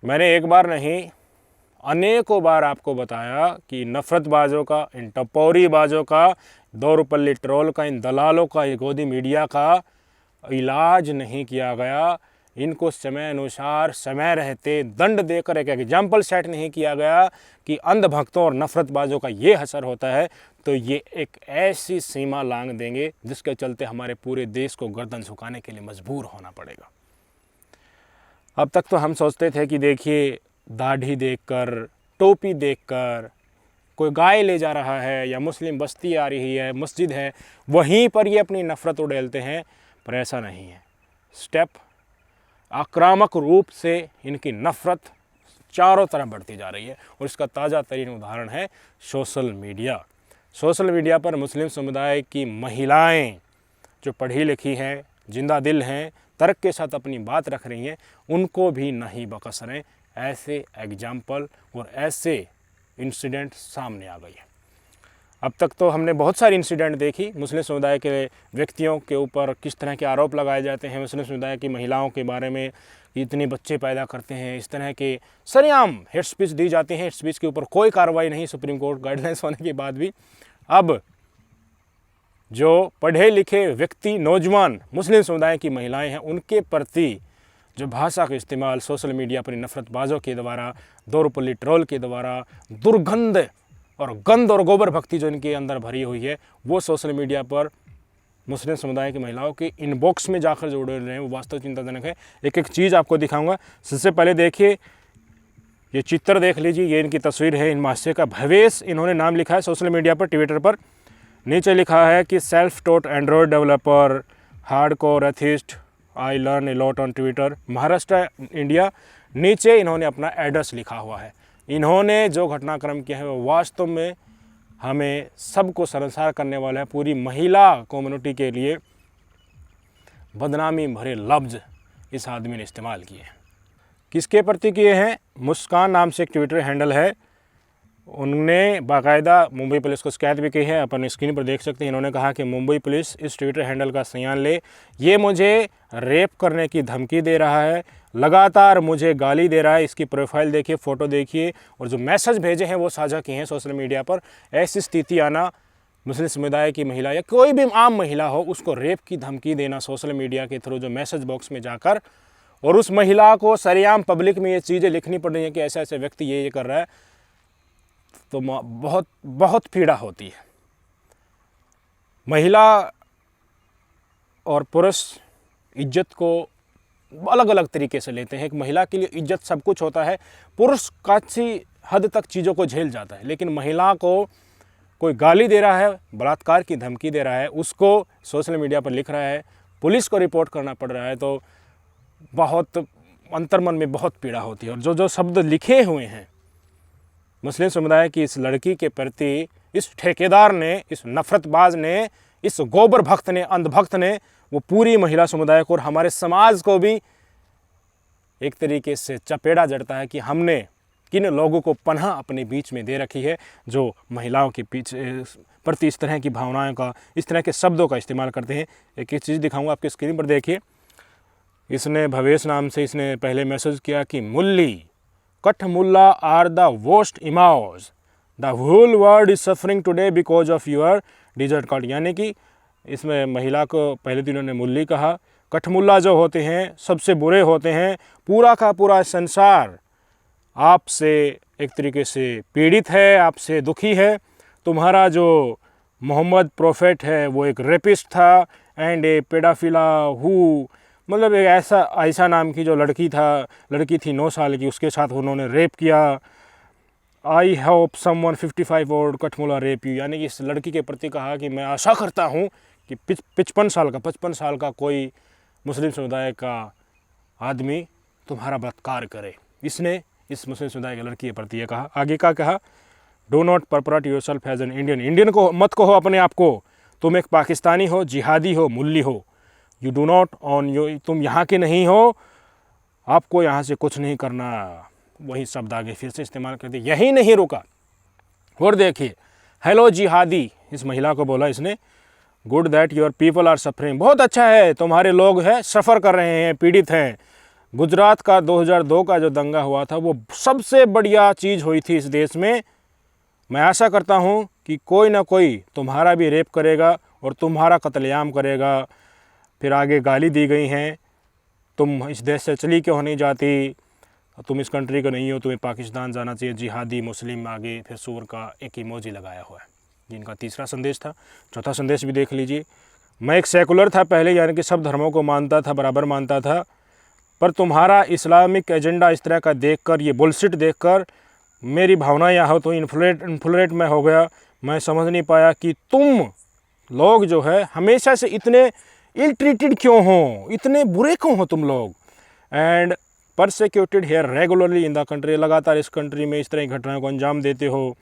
मैंने एक बार नहीं अनेकों बार आपको बताया कि नफ़रतबाजों का, इन टपोरीबाजों का, दौरपल्ली ट्रोल का, इन दलालों का, ये गोदी मीडिया का इलाज नहीं किया गया। इनको समय अनुसार समय रहते दंड देकर एक एग्जाम्पल सेट नहीं किया गया कि अंधभक्तों और नफ़रतबाजों का ये असर होता है, तो ये एक ऐसी सीमा लांघ देंगे जिसके चलते हमारे पूरे देश को गर्दन झुकाने के लिए मजबूर होना पड़ेगा। अब तक तो हम सोचते थे कि देखिए दाढ़ी देखकर, टोपी देखकर कोई गाय ले जा रहा है या मुस्लिम बस्ती आ रही है, मस्जिद है, वहीं पर ये अपनी नफ़रत उड़ेलते हैं, पर ऐसा नहीं है। स्टेप आक्रामक रूप से इनकी नफ़रत चारों तरफ बढ़ती जा रही है और इसका ताज़ा तरीन उदाहरण है सोशल मीडिया। सोशल मीडिया पर मुस्लिम समुदाय की महिलाएं जो पढ़ी लिखी हैं, जिंदा दिल हैं, तर्क के साथ अपनी बात रख रही हैं, उनको भी नहीं बकस रहे ऐसे एग्जाम्पल और ऐसे इंसिडेंट सामने आ गए हैं। अब तक तो हमने बहुत सारी इंसिडेंट देखी मुस्लिम समुदाय के व्यक्तियों के ऊपर किस तरह के आरोप लगाए जाते हैं, मुस्लिम समुदाय की महिलाओं के बारे में इतने बच्चे पैदा करते हैं, इस तरह के सरेआम हेट स्पीच दी जाती है। हेट स्पीच के ऊपर कोई कार्रवाई नहीं, सुप्रीम कोर्ट गाइडलाइंस होने के बाद भी। अब जो पढ़े लिखे व्यक्ति, नौजवान मुस्लिम समुदाय की महिलाएं हैं, उनके प्रति जो भाषा का इस्तेमाल सोशल मीडिया पर नफ़रतबाजों के द्वारा, दौरपल्ली ट्रोल के द्वारा, दुर्गंध और गंध और गोबर भक्ति जो इनके अंदर भरी हुई है, वो सोशल मीडिया पर मुस्लिम समुदाय की महिलाओं के इनबॉक्स में जाकर जो उड़ेल रहे हैं, वो वास्तव चिंताजनक है। एक एक चीज़ आपको दिखाऊंगा। सबसे पहले देखिए, ये चित्र देख लीजिए, ये इनकी तस्वीर है इन महाशय का। भवेश इन्होंने नाम लिखा है सोशल मीडिया पर, ट्विटर पर। नीचे लिखा है कि self taught Android developer, hardcore atheist, I learn a lot on Twitter, Maharashtra, India. नीचे इन्होंने अपना एड्रेस लिखा हुआ है। इन्होंने जो घटनाक्रम किया है वो वास्तव में हमें सबको शर्मसार करने वाला है। पूरी महिला कम्युनिटी के लिए बदनामी भरे लफ्ज़ इस आदमी ने इस्तेमाल किए हैं। किसके प्रति किए हैं? मुस्कान नाम से एक ट्विटर हैंडल है, उनने बाकायदा मुंबई पुलिस को शिकायत भी की है। अपन स्क्रीन पर देख सकते हैं। इन्होंने कहा कि मुंबई पुलिस इस ट्विटर हैंडल का संज्ञान ले, ये मुझे रेप करने की धमकी दे रहा है, लगातार मुझे गाली दे रहा है। इसकी प्रोफाइल देखिए, फ़ोटो देखिए, और जो मैसेज भेजे हैं वो साझा किए हैं सोशल मीडिया पर। ऐसी स्थिति आना, मुस्लिम समुदाय की महिला या कोई भी आम महिला हो, उसको रेप की धमकी देना सोशल मीडिया के थ्रू, जो मैसेज बॉक्स में जाकर, और उस महिला को सरेआम पब्लिक में ये चीज़ें लिखनी पड़ रही हैं कि ऐसे ऐसे व्यक्ति ये कर रहा है, तो बहुत बहुत पीड़ा होती है। महिला और पुरुष इज्जत को अलग अलग तरीके से लेते हैं। एक महिला के लिए इज्जत सब कुछ होता है, पुरुष काफ़ी हद तक चीज़ों को झेल जाता है, लेकिन महिला को कोई गाली दे रहा है, बलात्कार की धमकी दे रहा है, उसको सोशल मीडिया पर लिख रहा है, पुलिस को रिपोर्ट करना पड़ रहा है, तो बहुत अंतर्मन में बहुत पीड़ा होती है। और जो जो शब्द लिखे हुए हैं मुस्लिम समुदाय की इस लड़की के प्रति, इस ठेकेदार ने, इस नफ़रतबाज ने, इस गोबर भक्त ने, अंधभक्त ने, वो पूरी महिला समुदाय को और हमारे समाज को भी एक तरीके से चपेड़ा जड़ता है कि हमने किन लोगों को पनाह अपने बीच में दे रखी है, जो महिलाओं के पीछे प्रति इस तरह की भावनाओं का, इस तरह के शब्दों का इस्तेमाल करते हैं। एक एक चीज़ दिखाऊंगा आपकी स्क्रीन पर देखिए। इसने भवेश नाम से इसने पहले मैसेज किया कि मुल्ली कठ मुल्ला are the worst imams, the whole world is suffering today because of your desert cut. यानी कि इसमें महिला को पहले तो इन्होंने मुल्ली कहा। कठमुल्ला जो होते हैं सबसे बुरे होते हैं, पूरा का पूरा संसार आपसे एक तरीके से पीड़ित है, आपसे दुखी है। तुम्हारा जो मोहम्मद प्रोफेट है वो एक रेपिस्ट था एंड ए पेडाफिला हु, मतलब एक ऐसा आयशा नाम की जो लड़की थी 9 साल की, उसके साथ उन्होंने रेप किया। आई होप समवन 55 ओल्ड कठमुला रेप यू, यानी कि इस लड़की के प्रति कहा कि मैं आशा करता हूँ कि 55 साल का कोई मुस्लिम समुदाय का आदमी तुम्हारा बलात्कार करे। इसने इस मुस्लिम समुदाय की लड़की के प्रति ये कहा। आगे का कहा, do not perpetrate yourself as an Indian, Indian को मत कहो अपने आप को, तुम एक पाकिस्तानी हो, जिहादी हो, मुल्ली हो। यू डू नॉट ऑन यो, तुम यहाँ के नहीं हो, आपको यहाँ से कुछ नहीं करना। वही शब्द आगे फिर से इस्तेमाल कर दिए। यही नहीं रुका और देखिए, हेलो जिहादी, इस महिला को बोला इसने, good that your people are suffering, बहुत अच्छा है तुम्हारे लोग हैं सफ़र कर रहे हैं, पीड़ित हैं, गुजरात का 2002 का जो दंगा हुआ था वो सबसे बढ़िया चीज़ हुई थी इस देश में। मैं आशा करता हूँ कि कोई ना कोई तुम्हारा भी रेप करेगा और तुम्हारा कत्लेआम करेगा। फिर आगे गाली दी गई हैं, तुम इस देश से चली क्यों नहीं जाती, तुम इस कंट्री का नहीं हो, तुम्हें पाकिस्तान जाना चाहिए, जिहादी मुस्लिम आगे फिर सूर का एक इमोजी लगाया हुआ है, जिनका तीसरा संदेश था। चौथा संदेश भी देख लीजिए। मैं एक सेकुलर था पहले, यानी कि सब धर्मों को मानता था, बराबर मानता था, पर तुम्हारा इस्लामिक एजेंडा इस तरह का देखकर, ये बुलशिट देखकर मेरी भावना यहाँ तो इन्फ्लुएट में हो गया। मैं समझ नहीं पाया कि तुम लोग जो है हमेशा से इतने इल ट्रीटेड क्यों हो, इतने बुरे क्यों हो तुम लोग, and persecuted here regularly in the country. लगातार इस कंट्री में इस तरह की घटनाओं को अंजाम देते हो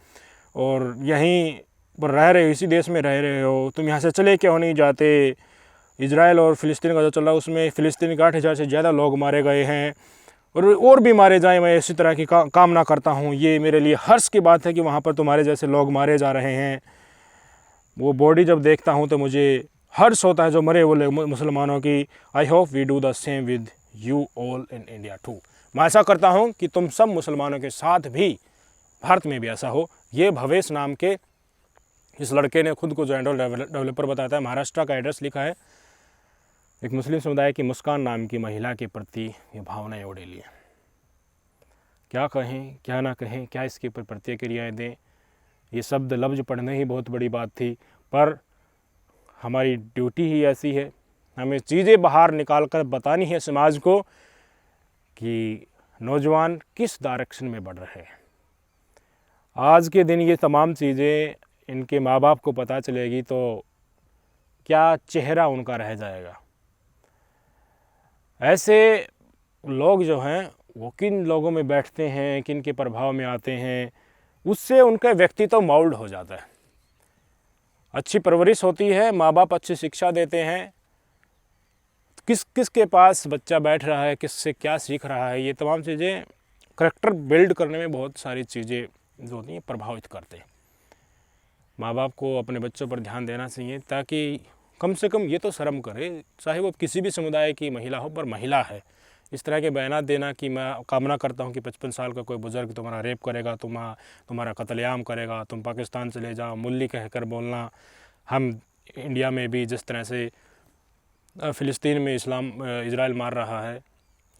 और यहीं पर रह रहे हो, इसी देश में रह रहे हो, तुम यहाँ से चले क्यों नहीं जाते। इजराइल और फ़िलिस्तीन का जो चल रहा है उसमें फ़िलिस्तीन के 8,000 से ज़्यादा लोग मारे गए हैं और भी मारे जाएं। मैं इसी तरह की कामना करता हूँ। ये मेरे लिए हर्ष की बात है कि वहाँ पर तुम्हारे जैसे लोग मारे जा रहे हैं। वो बॉडी जब देखता हूँ तो मुझे हर्ष होता है जो मरे हुए मुसलमानों की। I hope we do the same with you all in India too. मैं ऐसा करता हूँ कि तुम सब मुसलमानों के साथ भी भारत में भी ऐसा हो। ये भवेश नाम के इस लड़के ने खुद को जो एंड्रॉइड डेवलपर बताता है, महाराष्ट्र का एड्रेस लिखा है। एक मुस्लिम समुदाय की मुस्कान नाम की महिला के प्रति ये भावनाएं उड़ेली हैं। क्या कहें क्या ना कहें, क्या इसके ऊपर प्रतिक्रियाएँ दें। ये शब्द लफ्ज़ पढ़ने ही बहुत बड़ी बात थी, पर हमारी ड्यूटी ही ऐसी है, हमें चीज़ें बाहर निकाल कर बतानी है समाज को कि नौजवान किस डायरेक्शन में बढ़ रहे हैं। आज के दिन ये तमाम चीज़ें इनके माँ बाप को पता चलेगी तो क्या चेहरा उनका रह जाएगा। ऐसे लोग जो हैं वो किन लोगों में बैठते हैं, किन के प्रभाव में आते हैं, उससे उनका व्यक्तित्व मोल्ड हो जाता है। अच्छी परवरिश होती है, माँ बाप अच्छी शिक्षा देते हैं, किस के पास बच्चा बैठ रहा है, किससे क्या सीख रहा है, ये तमाम चीज़ें करैक्टर बिल्ड करने में बहुत सारी चीज़ें जो होती हैं प्रभावित करते हैं। माँ बाप को अपने बच्चों पर ध्यान देना चाहिए ताकि कम से कम ये तो शर्म करे, चाहे वो किसी भी समुदाय की महिला हो, पर महिला है। इस तरह के बयान देना कि मैं कामना करता हूँ कि 55 साल का कोई बुज़ुर्ग तुम्हारा रेप करेगा, तुम्हारा कत्लेआम करेगा, तुम पाकिस्तान चले जाओ, मुल्ली कहकर बोलना। हम इंडिया में भी जिस तरह से फ़िलिस्तीन में इजराइल मार रहा है,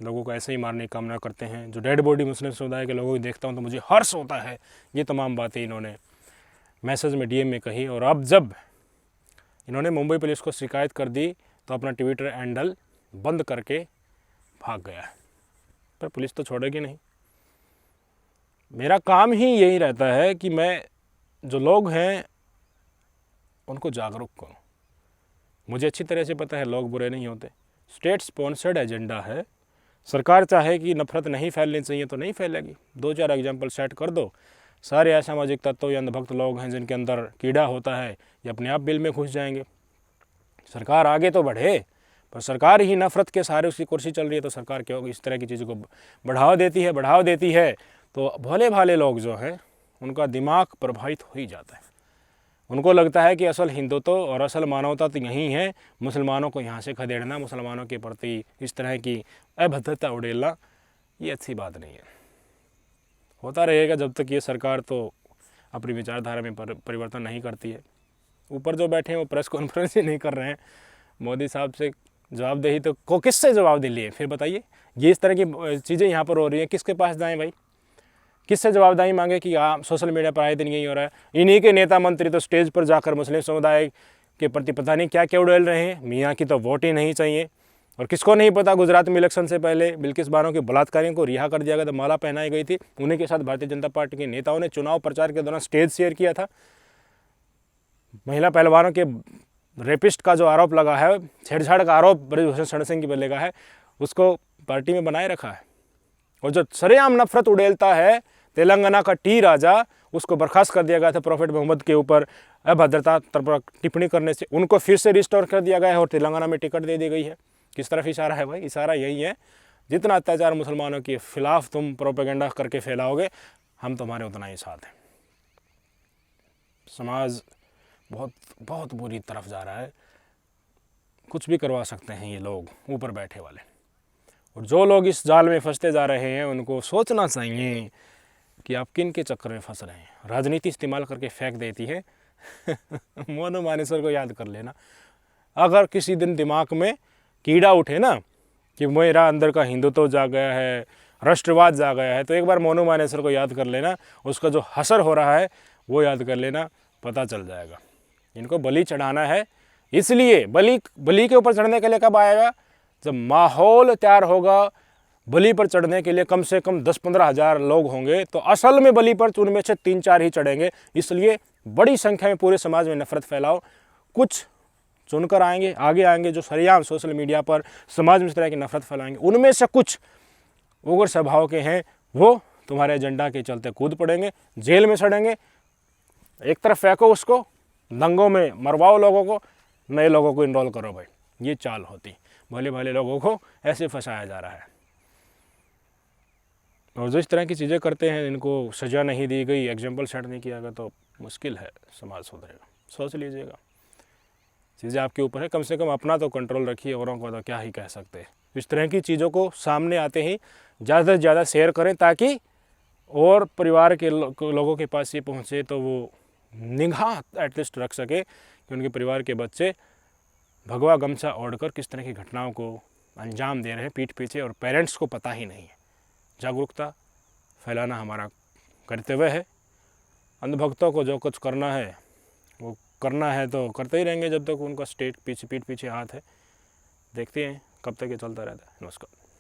लोगों को ऐसे ही मारने की कामना करते हैं। जो डेड बॉडी मुस्लिम समुदाय के लोगों को देखता हूँ तो मुझे हर्ष होता है। ये तमाम बातें इन्होंने मैसेज में DM में कही, और अब जब इन्होंने मुंबई पुलिस को शिकायत कर दी तो अपना ट्विटर हैंडल बंद करके भाग गया है, पर पुलिस तो छोड़ेगी नहीं। मेरा काम ही यही रहता है कि मैं जो लोग हैं उनको जागरूक करूं। मुझे अच्छी तरह से पता है लोग बुरे नहीं होते, स्टेट स्पॉन्सर्ड एजेंडा है। सरकार चाहे कि नफरत नहीं फैलनी चाहिए तो नहीं फैलेगी। 2-4 एग्जाम्पल सेट कर दो, सारे असामाजिक तत्व या अंधभक्त लोग हैं जिनके अंदर कीड़ा होता है, ये अपने आप बिल में घुस जाएंगे। सरकार आगे तो बढ़े, पर सरकार ही नफरत के सहारे उसकी कुर्सी चल रही है तो सरकार क्यों इस तरह की चीज़ों को बढ़ावा देती है तो भोले भाले लोग जो हैं उनका दिमाग प्रभावित हो ही जाता है। उनको लगता है कि असल हिंदुत्व और असल मानवता तो यहीं है, मुसलमानों को यहाँ से खदेड़ना, मुसलमानों के प्रति इस तरह की अभद्रता उड़ेलना, ये अच्छी बात नहीं है। होता रहेगा जब तक ये सरकार तो अपनी विचारधारा में परिवर्तन नहीं करती है। ऊपर जो बैठे हैं वो प्रेस कॉन्फ्रेंस ही नहीं कर रहे हैं। मोदी साहब से जवाबदेही तो को किससे जवाबदेही लिए, फिर बताइए। ये इस तरह की चीज़ें यहाँ पर हो रही हैं, किसके पास जाएं भाई, किससे जवाबदेही मांगे कि सोशल मीडिया पर आए दिन यही हो रहा है। इन्हीं के नेता मंत्री तो स्टेज पर जाकर मुस्लिम समुदाय के प्रति पता नहीं क्या क्या उड़ेल रहे हैं। मियाँ की तो वोट ही नहीं चाहिए। और किसको नहीं पता गुजरात में इलेक्शन से पहले बिल्किस बानो के बलात्कारियों को रिहा कर दिया गया था, माला पहनाई गई थी। उन्हीं के साथ भारतीय जनता पार्टी के नेताओं ने चुनाव प्रचार के दौरान स्टेज शेयर किया था। महिला पहलवानों के रेपिस्ट का जो आरोप लगा है, छेड़छाड़ का आरोप ब्रजभूषण शरण सिंह की पर लगा है, उसको पार्टी में बनाए रखा है। और जो सरेआम नफरत उड़ेलता है तेलंगाना का टी राजा, उसको बर्खास्त कर दिया गया था प्रॉफिट मोहम्मद के ऊपर अभद्रता टिप्पणी करने से, उनको फिर से रिस्टोर कर दिया गया है और तेलंगाना में टिकट दे दी गई है। किस तरफ इशारा है भाई? इशारा यही है, जितना अत्याचार मुसलमानों के खिलाफ तुम प्रोपेगेंडा करके फैलाओगे, हम तुम्हारे उतना ही साथ हैं। समाज बहुत बहुत बुरी तरफ जा रहा है। कुछ भी करवा सकते हैं ये लोग ऊपर बैठे वाले। और जो लोग इस जाल में फंसते जा रहे हैं उनको सोचना चाहिए कि आप किन के चक्कर में फंस रहे हैं। राजनीति इस्तेमाल करके फेंक देती है। मोनू मानेसर को याद कर लेना। अगर किसी दिन दिमाग में कीड़ा उठे ना कि मेरा अंदर का हिंदुत्व जा गया है, राष्ट्रवाद जा गया है, तो एक बार मोनू मानेसर को याद कर लेना, उसका जो हसर हो रहा है वो याद कर लेना, पता चल जाएगा। इनको बलि चढ़ाना है, इसलिए बलि के ऊपर चढ़ने के लिए कब आएगा? जब माहौल तैयार होगा। बलि पर चढ़ने के लिए कम से कम 10-15 हज़ार लोग होंगे, तो असल में बलि पर उनमें से 3-4 ही चढ़ेंगे। इसलिए बड़ी संख्या में पूरे समाज में नफरत फैलाओ। कुछ चुनकर आएंगे, आगे आएंगे जो सरेआम सोशल मीडिया पर समाज में इस तरह की नफरत फैलाएंगे। उनमें से कुछ उग्र स्वभाव के हैं, वो तुम्हारे एजेंडा के चलते कूद पड़ेंगे, जेल में सड़ेंगे। एक तरफ फेंको उसको, दंगों में मरवाओ लोगों को, नए लोगों को इनरोल करो भाई। ये चाल होती। भले भले लोगों को ऐसे फंसाया जा रहा है। और जो इस तरह की चीज़ें करते हैं, इनको सज़ा नहीं दी गई, एग्जाम्पल सेट नहीं किया गया, तो मुश्किल है समाज सुधरेगा। सोच लीजिएगा, चीज़ें आपके ऊपर है। कम से कम अपना तो कंट्रोल रखिए, औरों को तो क्या ही कह सकते हैं। इस तरह की चीज़ों को सामने आते ही ज़्यादा से ज़्यादा शेयर करें, ताकि और परिवार के लोगों के पास ये पहुँचे, तो वो निगाह एटलीस्ट रख सके कि उनके परिवार के बच्चे भगवा गमछा ओढ़कर किस तरह की घटनाओं को अंजाम दे रहे हैं पीठ पीछे, और पेरेंट्स को पता ही नहीं है। जागरूकता फैलाना हमारा कर्तव्य है। अंधभक्तों को जो कुछ करना है वो करना है तो करते ही रहेंगे जब तक उनका पीठ पीछे हाथ है। देखते हैं कब तक ये चलता रहता है। नमस्कार।